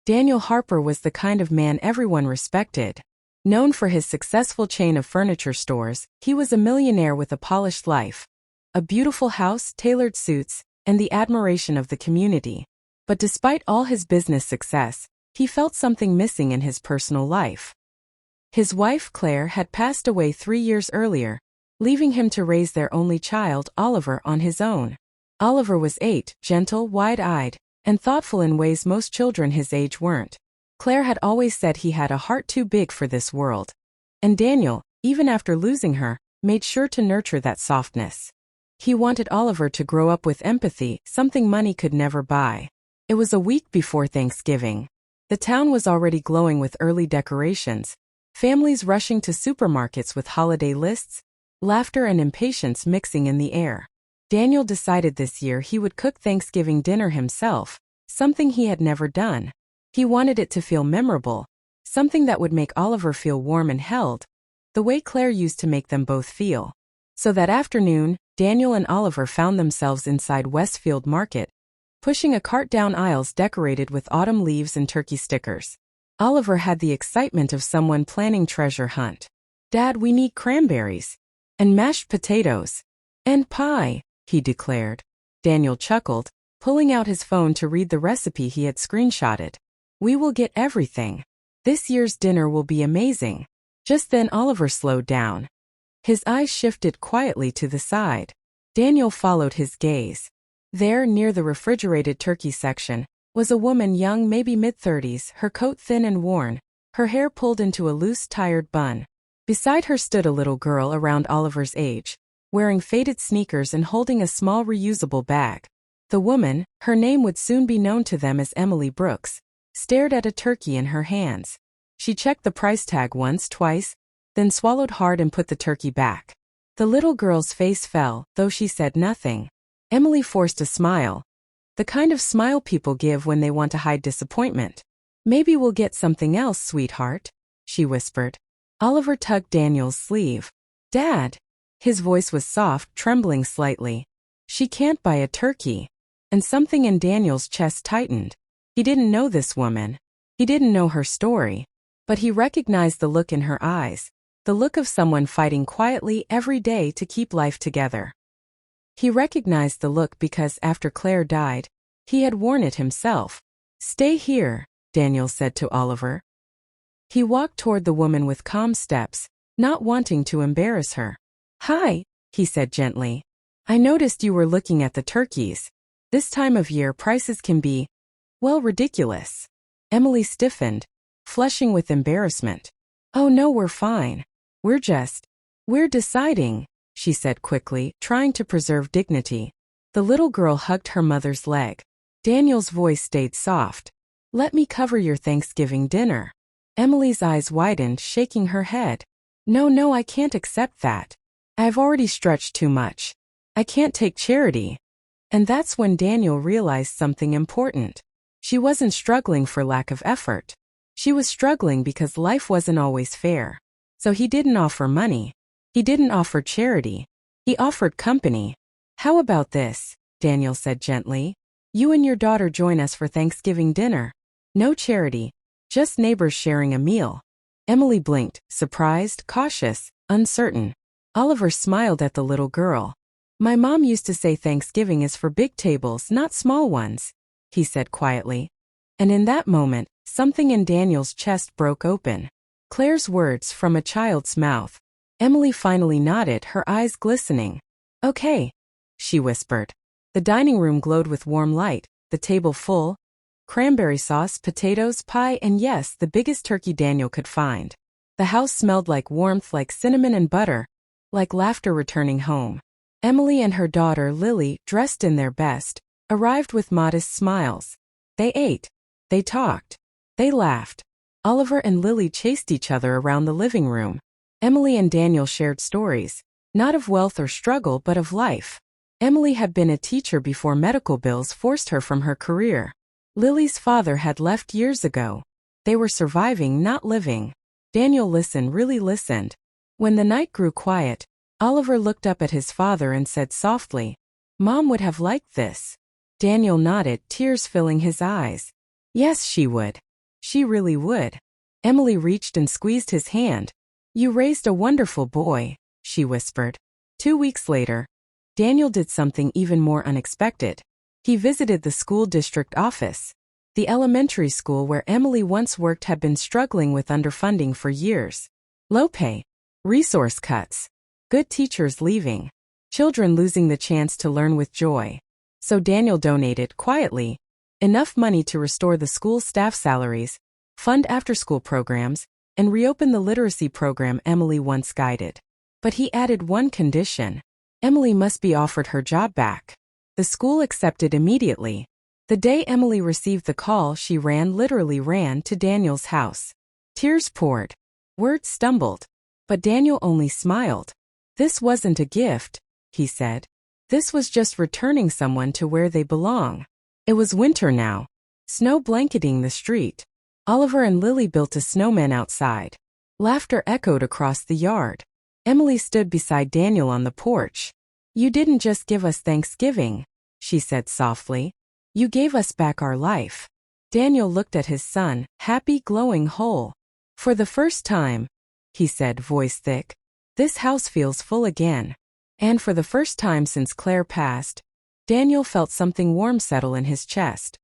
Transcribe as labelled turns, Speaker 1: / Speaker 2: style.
Speaker 1: Daniel Harper was the kind of man everyone respected. Known for his successful chain of furniture stores, he was a millionaire with a polished life, a beautiful house, tailored suits, and the admiration of the community. But despite all his business success, he felt something missing in his personal life. His wife, Claire, had passed away 3 years earlier, leaving him to raise their only child, Oliver, on his own. Oliver was 8, gentle, wide-eyed, and thoughtful in ways most children his age weren't. Claire had always said he had a heart too big for this world. And Daniel, even after losing her, made sure to nurture that softness. He wanted Oliver to grow up with empathy, something money could never buy. It was a week before Thanksgiving. The town was already glowing with early decorations, families rushing to supermarkets with holiday lists, laughter and impatience mixing in the air. Daniel decided this year he would cook Thanksgiving dinner himself, something he had never done. He wanted it to feel memorable, something that would make Oliver feel warm and held, the way Claire used to make them both feel. So that afternoon, Daniel and Oliver found themselves inside Westfield Market, pushing a cart down aisles decorated with autumn leaves and turkey stickers. Oliver had the excitement of someone planning treasure hunt. "Dad, we need cranberries. And mashed potatoes. And pie," he declared. Daniel chuckled, pulling out his phone to read the recipe he had screenshotted. "We will get everything. This year's dinner will be amazing." Just then Oliver slowed down. His eyes shifted quietly to the side. Daniel followed his gaze. There, near the refrigerated turkey section, was a woman young, maybe mid-30s, her coat thin and worn, her hair pulled into a loose, tired bun. Beside her stood a little girl around Oliver's age, wearing faded sneakers and holding a small reusable bag. The woman, her name would soon be known to them as Emily Brooks, stared at a turkey in her hands. She checked the price tag once, twice, then swallowed hard and put the turkey back. The little girl's face fell, though she said nothing. Emily forced a smile. The kind of smile people give when they want to hide disappointment. "Maybe we'll get something else, sweetheart," she whispered. Oliver tugged Daniel's sleeve. "Dad." His voice was soft, trembling slightly. "She can't buy a turkey." And something in Daniel's chest tightened. He didn't know this woman. He didn't know her story. But he recognized the look in her eyes, the look of someone fighting quietly every day to keep life together. He recognized the look because after Claire died, he had worn it himself. "Stay here," Daniel said to Oliver. He walked toward the woman with calm steps, not wanting to embarrass her. "Hi," he said gently. "I noticed you were looking at the turkeys. This time of year prices can be, well, ridiculous." Emily stiffened, flushing with embarrassment. "Oh no, we're fine. We're deciding," she said quickly, trying to preserve dignity. The little girl hugged her mother's leg. Daniel's voice stayed soft. "Let me cover your Thanksgiving dinner." Emily's eyes widened, shaking her head. No, I can't accept that. I've already stretched too much. I can't take charity." And that's when Daniel realized something important. She wasn't struggling for lack of effort. She was struggling because life wasn't always fair. So he didn't offer money. He didn't offer charity. He offered company. "How about this?" Daniel said gently. "You and your daughter join us for Thanksgiving dinner. No charity, just neighbors sharing a meal." Emily blinked, surprised, cautious, uncertain. Oliver smiled at the little girl. "My mom used to say Thanksgiving is for big tables, not small ones," he said quietly. And in that moment, something in Daniel's chest broke open. Claire's words from a child's mouth. Emily finally nodded, her eyes glistening. "Okay," she whispered. The dining room glowed with warm light, the table full. Cranberry sauce, potatoes, pie, and yes, the biggest turkey Daniel could find. The house smelled like warmth, like cinnamon and butter, like laughter returning home. Emily and her daughter Lily, dressed in their best, arrived with modest smiles. They ate. They talked. They laughed. Oliver and Lily chased each other around the living room. Emily and Daniel shared stories, not of wealth or struggle but of life. Emily had been a teacher before medical bills forced her from her career. Lily's father had left years ago. They were surviving, not living. Daniel listened, really listened. When the night grew quiet, Oliver looked up at his father and said softly, "Mom would have liked this." Daniel nodded, tears filling his eyes. Yes, she would. She really would. Emily reached and squeezed his hand. You raised a wonderful boy, she whispered. 2 weeks later, Daniel did something even more unexpected. He visited the school district office. The elementary school where Emily once worked had been struggling with underfunding for years. Low pay, resource cuts, good teachers leaving, children losing the chance to learn with joy. So Daniel donated, quietly, enough money to restore the school's staff salaries, fund after-school programs, and reopen the literacy program Emily once guided. But he added one condition. Emily must be offered her job back. The school accepted immediately. The day Emily received the call, she literally ran to Daniel's house. Tears poured. Words stumbled. But Daniel only smiled. This wasn't a gift, he said. This was just returning someone to where they belong. It was winter now. Snow blanketing the street. Oliver and Lily built a snowman outside. Laughter echoed across the yard. Emily stood beside Daniel on the porch. You didn't just give us Thanksgiving, she said softly. You gave us back our life. Daniel looked at his son, happy, glowing, whole. For the first time, he said, voice thick, this house feels full again. And for the first time since Claire passed, Daniel felt something warm settle in his chest.